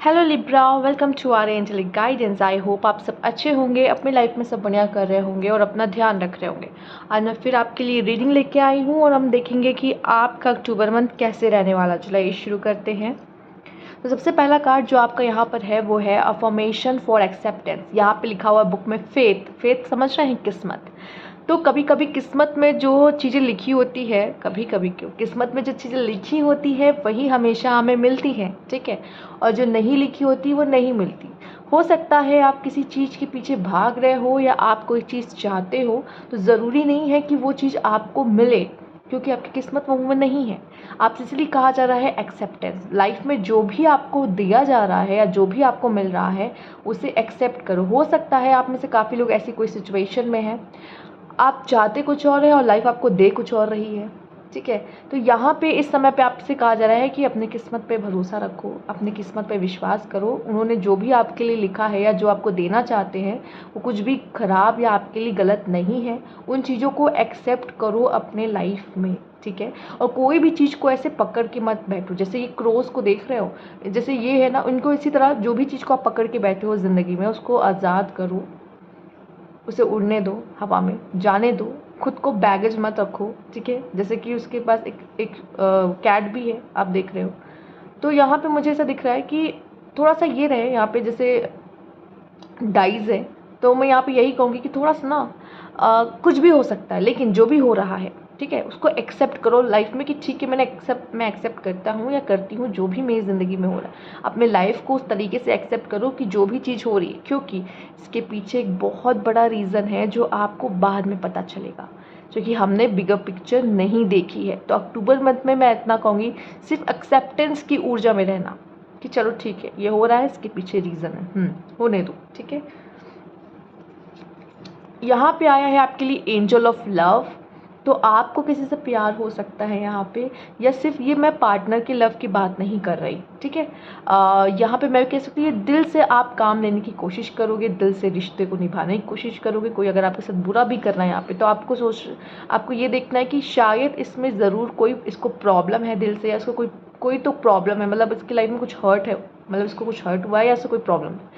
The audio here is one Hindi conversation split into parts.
Hello Libra, welcome to our angelic guidance. I hope आप सब अच्छे होंगे, अपनी लाइफ में सब बढ़िया कर रहे होंगे और अपना ध्यान रख रहे होंगे। आज मैं फिर आपके लिए रीडिंग लेके आई हूँ और हम देखेंगे कि आपका अक्टूबर मंथ कैसे रहने वाला। चलिए शुरू करते हैं। तो सबसे पहला कार्ड जो आपका यहाँ पर है वो है अफर्मेशन फॉर एक्सेप्टेंस। यहाँ पे लिखा हुआ है बुक में फेथ। फेथ समझ रहे हैं, किस्मत। तो कभी कभी किस्मत में जो चीज़ें लिखी होती है, कभी कभी क्यों, किस्मत में जो चीज़ें लिखी होती है वही हमेशा हमें मिलती है, ठीक है। और जो नहीं लिखी होती वो नहीं मिलती। हो सकता है आप किसी चीज़ के पीछे भाग रहे हो या आप कोई चीज़ चाहते हो, तो ज़रूरी नहीं है कि वो चीज़ आपको मिले, क्योंकि आपकी किस्मत वो में नहीं है। आपसे इसलिए कहा जा रहा है एक्सेप्टेंस। लाइफ में जो भी आपको दिया जा रहा है या जो भी आपको मिल रहा है उसे एक्सेप्ट करो। हो सकता है आप में से काफ़ी लोग ऐसी कोई सिचुएशन में हैं, आप चाहते कुछ और है और लाइफ आपको दे कुछ और रही है, ठीक है। तो यहाँ पे इस समय पे आपसे कहा जा रहा है कि अपनी किस्मत पे भरोसा रखो, अपनी किस्मत पे विश्वास करो। उन्होंने जो भी आपके लिए लिखा है या जो आपको देना चाहते हैं वो कुछ भी खराब या आपके लिए गलत नहीं है। उन चीज़ों को एक्सेप्ट करो अपने लाइफ में, ठीक है। और कोई भी चीज़ को ऐसे पकड़ के मत बैठो। जैसे ये क्रोस को देख रहे हो, जैसे ये है ना, उनको इसी तरह जो भी चीज़ को आप पकड़ के बैठे हो ज़िंदगी में उसको आज़ाद करो, उसे उड़ने दो, हवा में जाने दो। खुद को बैगेज मत रखो, ठीक है। जैसे कि उसके पास एक कैट भी है, आप देख रहे हो। तो यहाँ पे मुझे ऐसा दिख रहा है कि थोड़ा सा ये रहे यहाँ पे, जैसे डाइज है। तो मैं यहाँ पे यही कहूँगी कि थोड़ा सा ना कुछ भी हो सकता है, लेकिन जो भी हो रहा है, ठीक है, उसको एक्सेप्ट करो लाइफ में कि ठीक है, मैं एक्सेप्ट करता हूँ या करती हूँ जो भी मेरी ज़िंदगी में हो रहा है। अपने लाइफ को उस तरीके से एक्सेप्ट करो कि जो भी चीज़ हो रही है, क्योंकि इसके पीछे एक बहुत बड़ा रीज़न है जो आपको बाद में पता चलेगा, क्योंकि हमने बिगर पिक्चर नहीं देखी है। तो अक्टूबर मंथ में मैं इतना कहूँगी, सिर्फ एक्सेप्टेंस की ऊर्जा में रहना कि चलो ठीक है, ये हो रहा है, इसके पीछे रीज़न है, होने दो, ठीक है। यहाँ पे आया है आपके लिए एंजल ऑफ लव। तो आपको किसी से प्यार हो सकता है यहाँ पे, या सिर्फ ये, मैं पार्टनर के लव की बात नहीं कर रही, ठीक है। यहाँ पे मैं कह सकती हूँ दिल से आप काम लेने की कोशिश करोगे, दिल से रिश्ते को निभाने की कोशिश करोगे। कोई अगर आपके साथ बुरा भी कर रहा है यहाँ पे, तो आपको ये देखना है कि शायद इसमें ज़रूर कोई इसको प्रॉब्लम है दिल से, या इसको कोई कोई तो प्रॉब्लम है, मतलब इसकी लाइफ में कुछ हर्ट है, मतलब इसको कुछ हर्ट हुआ है या इससे कोई प्रॉब्लम है,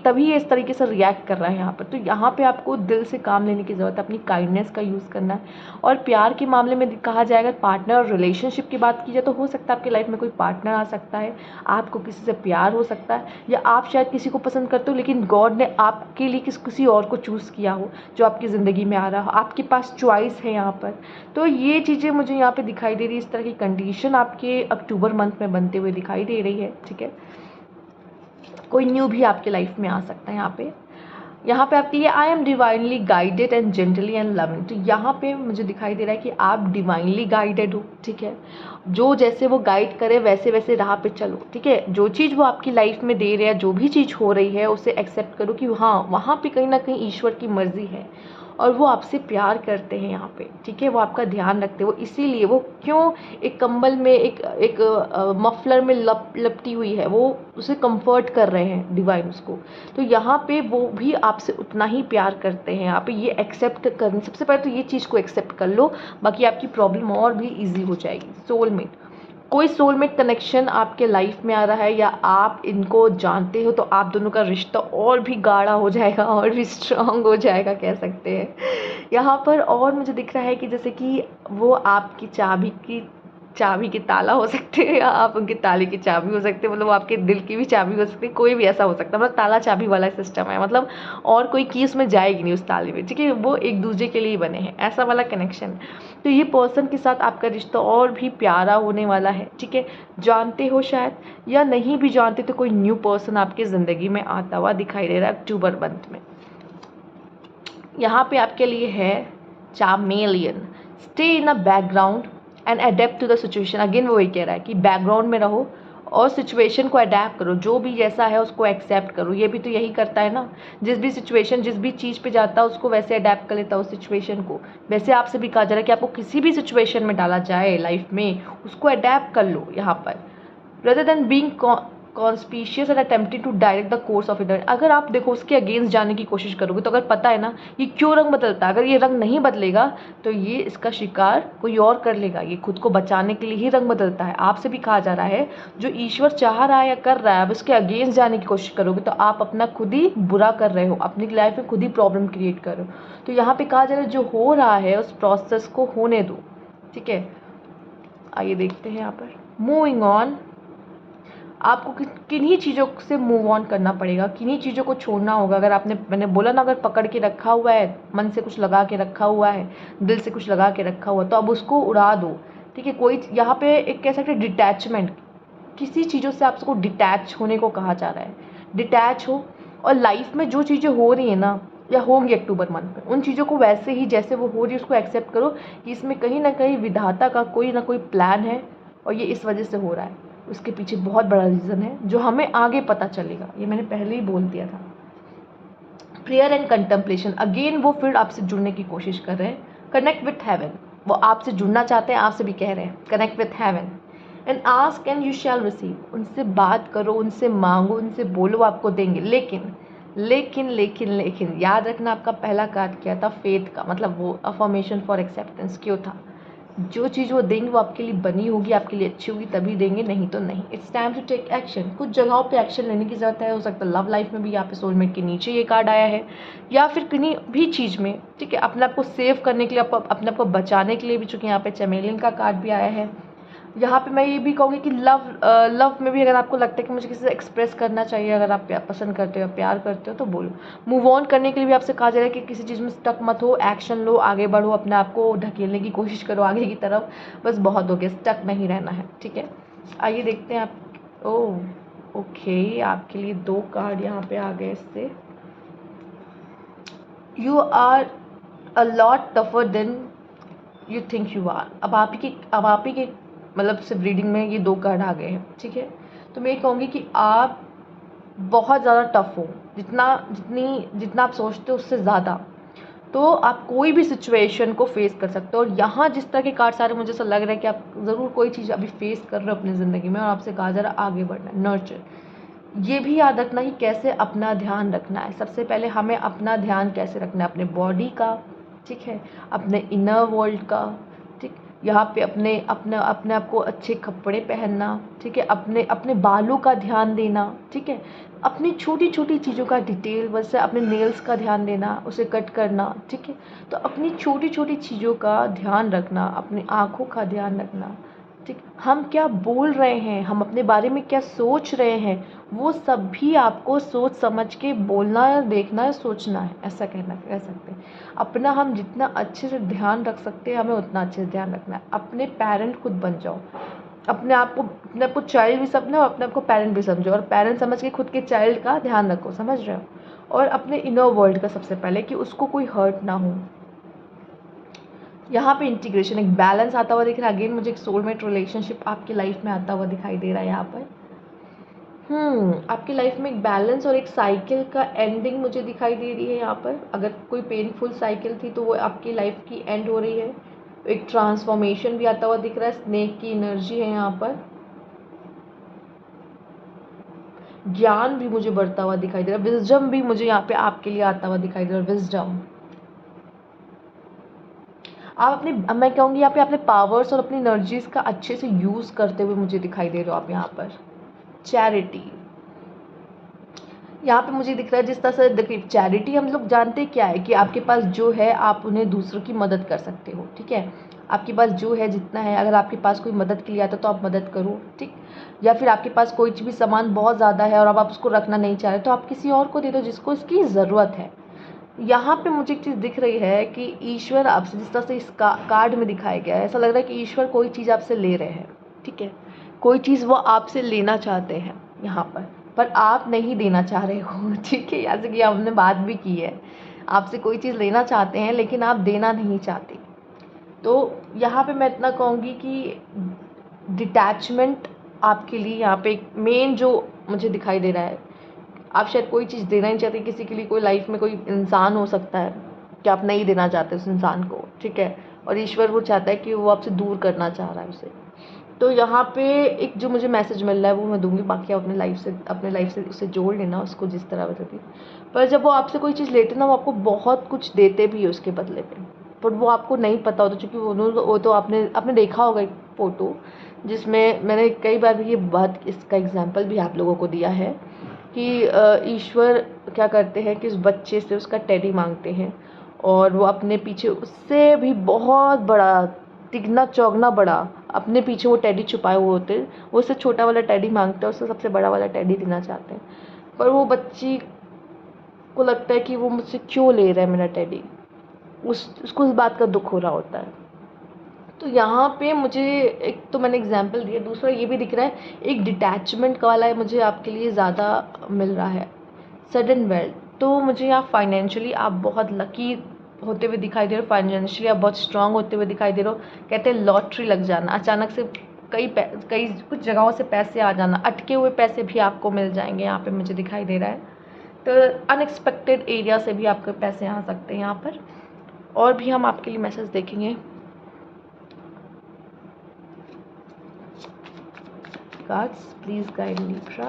तभी ये इस तरीके से रिएक्ट कर रहा है यहाँ पर। तो यहाँ पे आपको दिल से काम लेने की ज़रूरत है, अपनी काइंडनेस का यूज़ करना है। और प्यार के मामले में कहा जाएगा, पार्टनर और रिलेशनशिप की बात की जाए तो हो सकता है आपकी लाइफ में कोई पार्टनर आ सकता है, आपको किसी से प्यार हो सकता है, या आप शायद किसी को पसंद करते हो लेकिन गॉड ने आपके लिए किसी और को चूज़ किया हो जो आपकी ज़िंदगी में आ रहा हो। आपके पास चॉइस है यहाँ पर। तो ये चीज़ें मुझे यहाँ पे दिखाई दे रही है, इस तरह की कंडीशन आपके अक्टूबर मंथ में बनते हुए दिखाई दे रही है, ठीक है। कोई न्यू भी आपके लाइफ में आ सकता है यहाँ पे आपके लिए I am divinely guided and gently and loving. तो यहाँ पे मुझे दिखाई दे रहा है कि आप डिवाइनली गाइडेड हो, ठीक है। जो जैसे वो गाइड करे वैसे वैसे राह पे चलो, ठीक है। जो चीज़ वो आपकी लाइफ में दे रहे हैं, जो भी चीज़ हो रही है, उसे एक्सेप्ट करो कि हाँ, वहाँ पे कहीं ना कहीं ईश्वर की मर्जी है और वो आपसे प्यार करते हैं यहाँ पे, ठीक है। वो आपका ध्यान रखते हैं, वो इसीलिए, वो क्यों एक कंबल में एक मफलर में लपटी हुई है, वो उसे कंफर्ट कर रहे हैं, डिवाइन उसको। तो यहाँ पे वो भी आपसे उतना ही प्यार करते हैं। यहाँ पे ये एक्सेप्ट करनी, सबसे पहले तो ये चीज़ को एक्सेप्ट कर लो, बाकी आपकी प्रॉब्लम और भी ईजी हो जाएगी। सोलमेट, कोई सोलमेट कनेक्शन आपके लाइफ में आ रहा है या आप इनको जानते हो, तो आप दोनों का रिश्ता और भी गाढ़ा हो जाएगा और भी स्ट्रांग हो जाएगा, कह सकते हैं यहाँ पर। और मुझे दिख रहा है कि जैसे कि वो आपकी चाबी की ताला हो सकते हैं, या आप उनके ताले की चाबी हो सकते हैं, मतलब वो आपके दिल की भी चाबी हो सकती है, कोई भी ऐसा हो सकता है। मतलब ताला चाबी वाला सिस्टम है, मतलब और कोई की उसमें जाएगी नहीं उस ताले में, ठीक है। वो एक दूसरे के लिए बने हैं, ऐसा वाला कनेक्शन। तो ये पर्सन के साथ आपका रिश्ता और भी प्यारा होने वाला है, ठीक है। जानते हो शायद, या नहीं भी जानते, तो कोई न्यू पर्सन आपकी ज़िंदगी में आता हुआ दिखाई दे रहा है अक्टूबर मंथ में। यहाँ पे आपके लिए है chameleon. Stay in a background and adapt to the situation. Again वो ये कह रहा है कि बैकग्राउंड में रहो और सिचुएशन को अडेप्ट करो, जो भी जैसा है उसको एक्सेप्ट करो। ये भी तो यही करता है ना, जिस भी सिचुएशन, जिस भी चीज़ पे जाता है उसको वैसे अडेप्ट कर लेता है उस सिचुएशन को। वैसे आपसे भी कहा जा रहा है कि आपको किसी भी सिचुएशन में डाला जाए लाइफ में, उसको अडेप्ट कर लो यहाँ पर। rather than being conspicuous and attempting to direct the course of event. अगर आप देखो उसके अगेंस्ट जाने की कोशिश करोगे तो अगर पता है ना ये क्यों रंग बदलता है, अगर ये रंग नहीं बदलेगा तो ये इसका शिकार कोई और कर लेगा, ये खुद को बचाने के लिए ही रंग बदलता है। आपसे भी कहा जा रहा है जो ईश्वर चाह रहा है या कर रहा है, अब उसके अगेंस्ट जाने की कोशिश करोगे तो आप अपना खुद ही बुरा कर रहे हो, अपनी लाइफ में खुद ही प्रॉब्लम क्रिएट कर रहे हो। तो यहाँ पे कहा जा रहा है जो हो रहा है उस प्रोसेस को होने दो, ठीक है। आइए देखते हैं यहाँ पर मूविंग ऑन। आपको किन्हीं चीज़ों से मूव ऑन करना पड़ेगा, किन्हीं चीज़ों को छोड़ना होगा। अगर मैंने बोला ना, अगर पकड़ के रखा हुआ है, मन से कुछ लगा के रखा हुआ है, दिल से कुछ लगा के रखा हुआ, तो अब उसको उड़ा दो, ठीक है। कोई यहाँ पे एक कह सकते हैं डिटैचमेंट, किसी चीज़ों से आपको डिटैच होने को कहा जा रहा है। डिटैच हो और लाइफ में जो चीज़ें हो रही है ना या होंगी अक्टूबर मंथ में, उन चीज़ों को वैसे ही जैसे वो हो रही है उसको एक्सेप्ट करो कि इसमें कहीं ना कहीं विधाता का कोई ना कोई प्लान है और ये इस वजह से हो रहा है। उसके पीछे बहुत बड़ा रीज़न है जो हमें आगे पता चलेगा, ये मैंने पहले ही बोल दिया था। प्रेयर एंड कंटेम्पलेशन, अगेन वो फिर आपसे जुड़ने की कोशिश कर रहे हैं। कनेक्ट विथ हेवन, वो आपसे जुड़ना चाहते हैं, आपसे भी कह रहे हैं connect with heaven. And ask and you shall receive, उनसे बात करो, उनसे मांगो, उनसे बोलो, आपको देंगे। लेकिन लेकिन लेकिन लेकिन याद रखना, आपका पहला कार्ड क्या था? फेथ का, मतलब वो अफर्मेशन फॉर एक्सेप्टेंस क्यों था? जो चीज़ वो देंगे वो आपके लिए बनी होगी, आपके लिए अच्छी होगी, तभी देंगे, नहीं तो नहीं। It's time to take action. कुछ जगहों पे एक्शन लेने की ज़रूरत है। हो सकता है लव लाइफ में भी यहाँ पे सोलमेट के नीचे ये कार्ड आया है, या फिर किन्हीं भी चीज़ में, ठीक है। अपने आप को सेव करने के लिए, अपने आप को बचाने के लिए भी, चूँकि यहाँ पे चमेलिन का कार्ड भी आया है। यहाँ पे मैं ये भी कहूँगी कि लव में भी अगर आपको लगता है कि मुझे किसी से एक्सप्रेस करना चाहिए, अगर आप पसंद करते हो, प्यार करते हो, तो बोलो। मूव ऑन करने के लिए भी आपसे कहा जा रहा है कि किसी चीज़ में स्टक मत हो, एक्शन लो, आगे बढ़ो, अपने आप को ढकेलने की कोशिश करो आगे की तरफ। बस बहुत हो गया, स्टक नहीं रहना है, ठीक है। आइए देखते हैं आप। ओह ओके, आपके लिए 2 कार्ड यहाँ पे आ गए इससे। You are a lot tougher than you think you are. अब आप ही के मतलब सिर्फ रीडिंग में ये 2 कार्ड आ गए हैं, ठीक है। तो मैं ये कहूँगी कि आप बहुत ज़्यादा टफ हो, जितना आप सोचते हो उससे ज़्यादा। तो आप कोई भी सिचुएशन को फेस कर सकते हो। और यहाँ जिस तरह के कार्ड सारे, मुझे ऐसा लग रहा है कि आप ज़रूर कोई चीज़ अभी फेस कर रहे हो अपनी ज़िंदगी में, और आपसे कहा जा रहा है आगे बढ़ना है, नर्चर। ये भी याद रखना कि कैसे अपना ध्यान रखना है। सबसे पहले हमें अपना ध्यान कैसे रखना है, अपने बॉडी का, ठीक है, अपने इनर वर्ल्ड का, ठीक। यहाँ पे अपने अपने अपने आप को अच्छे कपड़े पहनना, ठीक है, अपने अपने बालों का ध्यान देना, ठीक है, अपनी छोटी छोटी चीज़ों का डिटेल, वैसे अपने नेल्स का ध्यान देना, उसे कट करना, ठीक है। तो अपनी छोटी छोटी चीज़ों का ध्यान रखना, अपनी आँखों का ध्यान रखना, ठीक। हम क्या बोल रहे हैं, हम अपने बारे में क्या सोच रहे हैं, वो सब भी आपको सोच समझ के बोलना है, देखना है, सोचना है, ऐसा कह सकते हैं। अपना हम जितना अच्छे से ध्यान रख सकते हैं, हमें उतना अच्छे से ध्यान रखना है। अपने पेरेंट खुद बन जाओ, अपने आप को चाइल्ड भी समझो, अपने आप को पेरेंट भी समझो, और पेरेंट समझ के खुद के चाइल्ड का ध्यान रखो, समझ रहे हो। और अपने इनर वर्ल्ड का सबसे पहले, कि उसको कोई हर्ट ना हो। यहाँ पे इंटीग्रेशन, एक बैलेंस आता हुआ दिख रहा है। अगेन मुझे एक सोलमेट रिलेशनशिप आपकी लाइफ में आता हुआ दिखाई दे रहा है यहाँ पर। आपकी लाइफ में एक बैलेंस और एक साइकिल का एंडिंग मुझे दिखाई दे रही है यहाँ पर। अगर कोई पेनफुल साइकिल थी तो वो आपकी लाइफ की एंड हो रही है। एक ट्रांसफॉर्मेशन भी आता हुआ दिख रहा है, स्नेक की एनर्जी है यहाँ पर। ज्ञान भी मुझे बढ़ता हुआ दिखाई दे रहा है, विजडम भी मुझे यहाँ पे आपके लिए आता हुआ दिखाई दे रहा है, विजडम। मैं कहूँगी यहाँ पे अपने पावर्स और अपनी एनर्जीज का अच्छे से यूज़ करते हुए मुझे दिखाई दे रहे हो आप यहाँ पर। चैरिटी, यहाँ पे मुझे दिख रहा है जिस तरह से, देखिए चैरिटी हम लोग जानते क्या है, कि आपके पास जो है आप उन्हें दूसरों की मदद कर सकते हो, ठीक है। आपके पास जो है जितना है, अगर आपके पास कोई मदद के लिए आता है तो आप मदद करो, ठीक। या फिर आपके पास कोई भी सामान बहुत ज़्यादा है और अब आप उसको रखना नहीं चाह रहे, तो आप किसी और को दे दो जिसको इसकी ज़रूरत है। यहाँ पे मुझे एक चीज़ दिख रही है कि ईश्वर आपसे, जिस तरह से इस कार्ड में दिखाया गया है, ऐसा लग रहा है कि ईश्वर कोई चीज़ आपसे ले रहे हैं, ठीक है। कोई चीज़ वो आपसे लेना चाहते हैं यहाँ पर आप नहीं देना चाह रहे हो, ठीक है। जैसे कि हमने बात भी की है, आपसे कोई चीज़ लेना चाहते हैं लेकिन आप देना नहीं चाहते। तो यहाँ पे मैं इतना कहूँगी कि डिटैचमेंट आपके लिए यहाँ पे मेन जो मुझे दिखाई दे रहा है, आप शायद कोई चीज़ देना ही चाहते किसी के लिए। कोई लाइफ में कोई इंसान हो सकता है कि आप नहीं देना चाहते उस इंसान को, ठीक है। और ईश्वर वो चाहता है कि वो आपसे दूर करना चाह रहा है उसे। तो यहाँ पे एक जो मुझे मैसेज मिल रहा है वो मैं दूँगी, बाकी आप अपने लाइफ से उसे जोड़ लेना उसको जिस तरह भी। पर जब वो आपसे कोई चीज़ लेते हैं ना, वो आपको बहुत कुछ देते भी है उसके बदले में, पर वो आपको नहीं पता होता, क्योंकि वो तो आपने देखा होगा एक फ़ोटो जिसमें मैंने कई बार ये बात, इसका एग्जाम्पल भी आप लोगों को दिया है कि ईश्वर क्या करते हैं कि उस बच्चे से उसका टेडी मांगते हैं, और वो अपने पीछे उससे भी बहुत बड़ा, तिगना चौगना बड़ा अपने पीछे वो टेडी छुपाए हुए होते हैं। वो उससे छोटा वाला टेडी मांगते हैं, उससे सबसे बड़ा वाला टेडी देना चाहते हैं, पर वो बच्ची को लगता है कि वो मुझसे क्यों ले रहा है मेरा टेडी, उसको इस बात का दुख हो रहा होता है। तो यहाँ पे मुझे एक तो मैंने एग्जाम्पल दिया, दूसरा ये भी दिख रहा है एक डिटैचमेंट वाला है मुझे आपके लिए ज़्यादा मिल रहा है, सडन वेल्थ। तो मुझे यहाँ फाइनेंशियली आप बहुत लकी होते हुए दिखाई दे रहे हो, फाइनेंशियली आप बहुत स्ट्रांग होते हुए दिखाई दे रहे हो। कहते हैं लॉटरी लग जाना, अचानक से कई कुछ जगहों से पैसे आ जाना, अटके हुए पैसे भी आपको मिल जाएंगे यहाँ पे मुझे दिखाई दे रहा है। तो अनएक्सपेक्टेड एरिया से भी आपके पैसे आ सकते हैं यहाँ पर। और भी हम आपके लिए मैसेज देखेंगे। Cards, please guide Libra.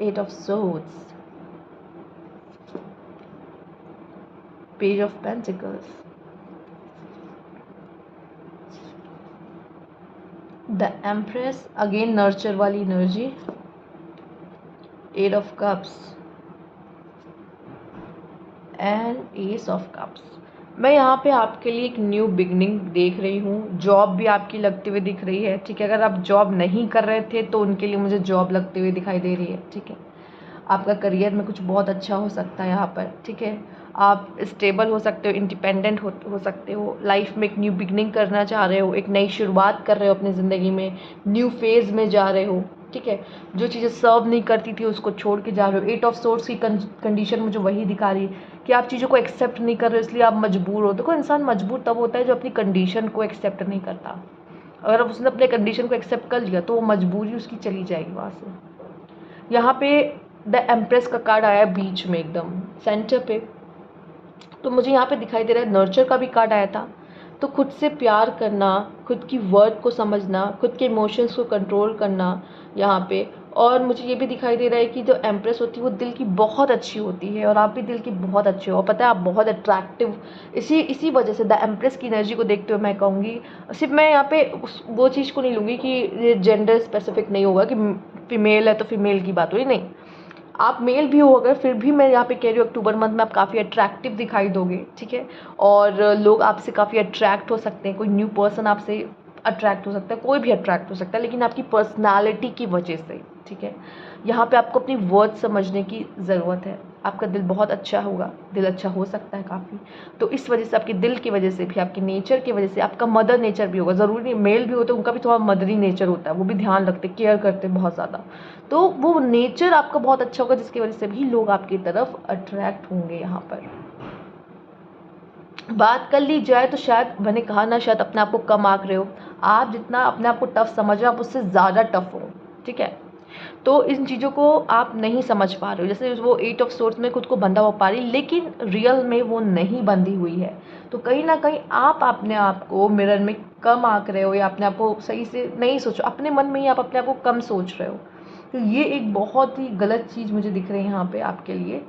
Eight of Swords, Page of Pentacles, The Empress, again nurture वाली energy, Eight of Cups and S of cups. मैं यहाँ पे आपके लिए एक न्यू बिगनिंग देख रही हूँ। जॉब भी आपकी लगती हुई दिख रही है, ठीक है। अगर आप जॉब नहीं कर रहे थे तो उनके लिए मुझे जॉब लगती हुई दिखाई दे रही है, ठीक है। आपका करियर में कुछ बहुत अच्छा हो सकता है यहाँ पर, ठीक है। आप स्टेबल हो सकते हो, इंडिपेंडेंट हो सकते हो, लाइफ में एक न्यू बिगनिंग करना चाह रहे हो, एक नई शुरुआत कर रहे हो अपनी ज़िंदगी में, न्यू फेज़ में जा रहे हो, ठीक है। जो चीज़ें सर्व नहीं करती थी उसको छोड़ के जा रहे हो। एट ऑफ सोर्ड्स की कंडीशन मुझे वही दिखा रही है कि आप चीज़ों को एक्सेप्ट नहीं कर रहे हो, इसलिए आप मजबूर हो। देखो, इंसान मजबूर तब होता है जो अपनी कंडीशन को एक्सेप्ट नहीं करता। अगर उसने अपने कंडीशन को एक्सेप्ट कर लिया तो वो मजबूरी उसकी चली जाएगी वहाँ से। यहाँ पे द एम्प्रेस का कार्ड आया है बीच में एकदम सेंटर पे, तो मुझे यहाँ पे दिखाई दे रहा है नर्चर का भी कार्ड आया था। तो खुद से प्यार करना, खुद की वर्थ को समझना, खुद के इमोशंस को कंट्रोल करना यहाँ पे। और मुझे ये भी दिखाई दे रहा है कि जो एम्प्रेस होती है वो दिल की बहुत अच्छी होती है, और आप भी दिल की बहुत अच्छे हो। और पता है, आप बहुत अट्रैक्टिव, इसी वजह से द एम्प्रेस की एनर्जी को देखते हुए मैं कहूँगी, सिर्फ मैं यहाँ पे वो चीज़ को नहीं लूँगी कि ये जेंडर स्पेसिफिक नहीं होगा कि फीमेल है तो फीमेल की बात हुई, नहीं। आप मेल भी हो अगर, फिर भी मैं यहाँ पे कह रही हूँ अक्टूबर मंथ में आप काफ़ी अट्रैक्टिव दिखाई दोगे, ठीक है। और लोग आपसे काफ़ी अट्रैक्ट हो सकते हैं, कोई न्यू पर्सन आपसे अट्रैक्ट हो सकता है, कोई भी अट्रैक्ट हो सकता है, लेकिन आपकी पर्सनालिटी की वजह से, ठीक है। यहाँ पे आपको अपनी वर्थ समझने की ज़रूरत है। आपका दिल बहुत अच्छा होगा, दिल अच्छा हो सकता है काफ़ी, तो इस वजह से, आपके दिल की वजह से भी, आपके नेचर की वजह से, आपका मदर नेचर भी होगा। ज़रूरी नहीं मेल भी होते, उनका भी थोड़ा मदरी नेचर होता है, वो भी ध्यान रखते, केयर करते बहुत ज़्यादा। तो वो नेचर आपका बहुत अच्छा होगा, जिसकी वजह से भी लोग आपकी तरफ अट्रैक्ट होंगे। यहाँ पर बात कर ली जाए तो शायद मैंने कहा ना, शायद अपने आप को कम आंक रहे हो। आप जितना अपने आप को टफ समझ रहे हो, आप उससे ज़्यादा टफ हो, ठीक है। तो इन चीज़ों को आप नहीं समझ पा रहे हो। जैसे वो एट ऑफ सोर्ड्स में खुद को बंधा हो पा रही, लेकिन रियल में वो नहीं बंधी हुई है। तो कहीं ना कहीं आप अपने आप को मिरर में कम आंक रहे हो, या अपने आप को सही से नहीं सोचो, अपने मन में ही आप अपने आप को कम सोच रहे हो। तो ये एक बहुत ही गलत चीज़ मुझे दिख रही है यहाँ पे आपके लिए।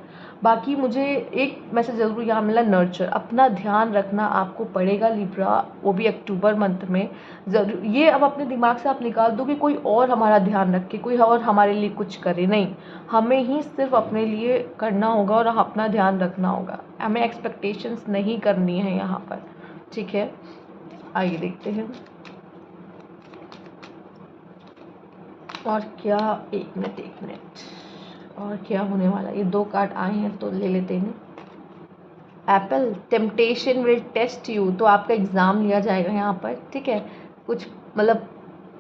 बाकी मुझे एक मैसेज ज़रूर यहाँ मिला, नर्चर, अपना ध्यान रखना आपको पड़ेगा लिब्रा, वो भी अक्टूबर मंथ में ज़रूर। ये अब अपने दिमाग से आप निकाल दो कि कोई और हमारा ध्यान रखे, कोई और हमारे लिए कुछ करे, नहीं। हमें ही सिर्फ अपने लिए करना होगा और अपना ध्यान रखना होगा। हमें एक्सपेक्टेशंस नहीं करनी है यहाँ पर, ठीक है। आइए देखते हैं और क्या, एक मिनट, और क्या होने वाला। ये दो कार्ड आए हैं तो ले लेते हैं। Apple, temptation will test you, तो आपका एग्ज़ाम लिया जाएगा यहाँ पर, ठीक है। कुछ मतलब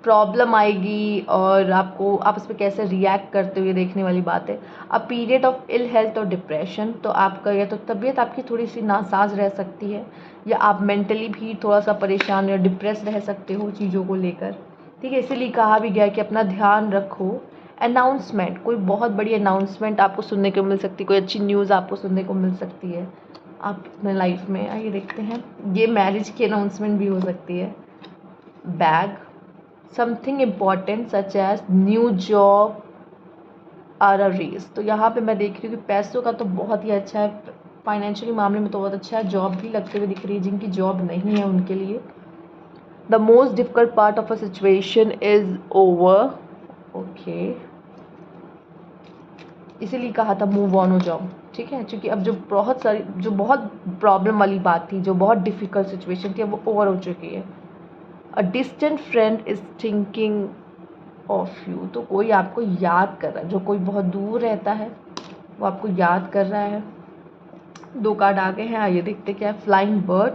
प्रॉब्लम आएगी और आप उस पर कैसे रिएक्ट करते हुए देखने वाली बात है। A period of ill health और डिप्रेशन, तो आपका या तो तबीयत आपकी थोड़ी सी नासाज रह सकती है, या आप मेंटली भी थोड़ा सा परेशान या डिप्रेस रह सकते हो चीज़ों को लेकर, ठीक है। इसीलिए कहा भी गया कि अपना ध्यान रखो अनाउंसमेंट, कोई बहुत बड़ी अनाउंसमेंट आपको सुनने को मिल सकती है, कोई अच्छी न्यूज़ आपको सुनने को मिल सकती है आप अपने लाइफ में। आइए देखते हैं, ये मैरिज की अनाउंसमेंट भी हो सकती है। Bag, something important such as new job or a race. तो यहाँ पे मैं देख रही हूँ कि पैसों का तो बहुत ही अच्छा है, फाइनेंशियली मामले में तो बहुत अच्छा है, जॉब भी लगते हुए दिख रही है। जिनकी जॉब नहीं है उनके लिए the most difficult part of a situation is over. Okay, इसीलिए कहा था मूव ऑन हो जाओ, ठीक है, क्योंकि अब जो बहुत प्रॉब्लम वाली बात थी, जो बहुत डिफ़िकल्ट सिचुएशन थी, अब वो ओवर हो चुकी है। A distant friend is thinking of you. तो कोई आपको याद कर रहा है, जो कोई बहुत दूर रहता है वो आपको याद कर रहा है। 2 कार्ड आ गए हैं, आइए देखते क्या है। Flying bird,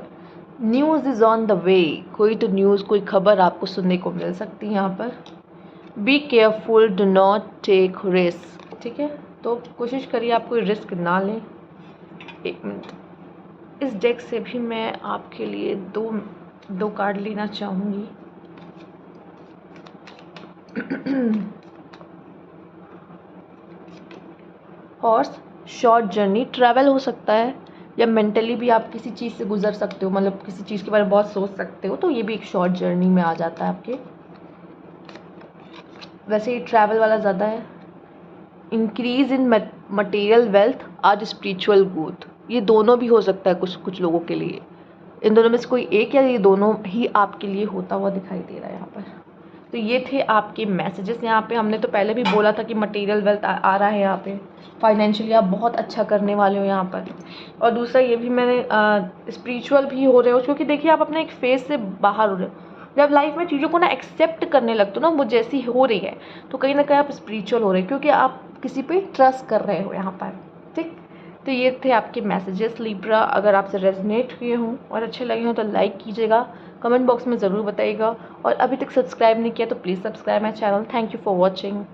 news is on the way. कोई तो न्यूज़, कोई खबर आपको सुनने को मिल सकती है यहाँ पर। Be careful, do not take risk, ठीक है, तो कोशिश करिए आप कोई रिस्क ना लें। 1 मिनट, इस डेक से भी मैं आपके लिए दो कार्ड लेना चाहूँगी। हॉर्स, शॉर्ट जर्नी, ट्रैवल हो सकता है, या मेंटली भी आप किसी चीज़ से गुजर सकते हो, मतलब किसी चीज़ के बारे में बहुत सोच सकते हो, तो ये भी एक शॉर्ट जर्नी में आ जाता है आपके। वैसे ये ट्रैवल वाला ज़्यादा है। इंक्रीज इन मटेरियल वेल्थ आज स्पिरिचुअल ग्रोथ, ये दोनों भी हो सकता है कुछ लोगों के लिए। इन दोनों में से कोई एक या ये दोनों ही आपके लिए होता हुआ दिखाई दे रहा है यहाँ पर। तो ये थे आपके मैसेजेस। यहाँ पे हमने तो पहले भी बोला था कि मटेरियल वेल्थ आ रहा है यहाँ पे, फाइनेंशियली आप बहुत अच्छा करने वाले हो यहाँ पर। और दूसरा ये भी मैंने स्पिरिचुअल भी हो रहे हो, क्योंकि देखिए आप अपने एक फेज से बाहर हो रहे हो। जब लाइफ में चीज़ों को ना एक्सेप्ट करने लगते हो ना, वो जैसी हो रही है, तो कहीं ना कहीं आप स्पिरिचुअल हो रहे हो, क्योंकि आप किसी पे ट्रस्ट कर रहे हो यहाँ पर, ठीक। तो ये थे आपके मैसेजेस लिब्रा। अगर आपसे रेजोनेट हुए हों और अच्छे लगे हों तो लाइक कीजिएगा, कमेंट बॉक्स में ज़रूर बताइएगा, और अभी तक सब्सक्राइब नहीं किया तो please subscribe my channel. Thank you for watching.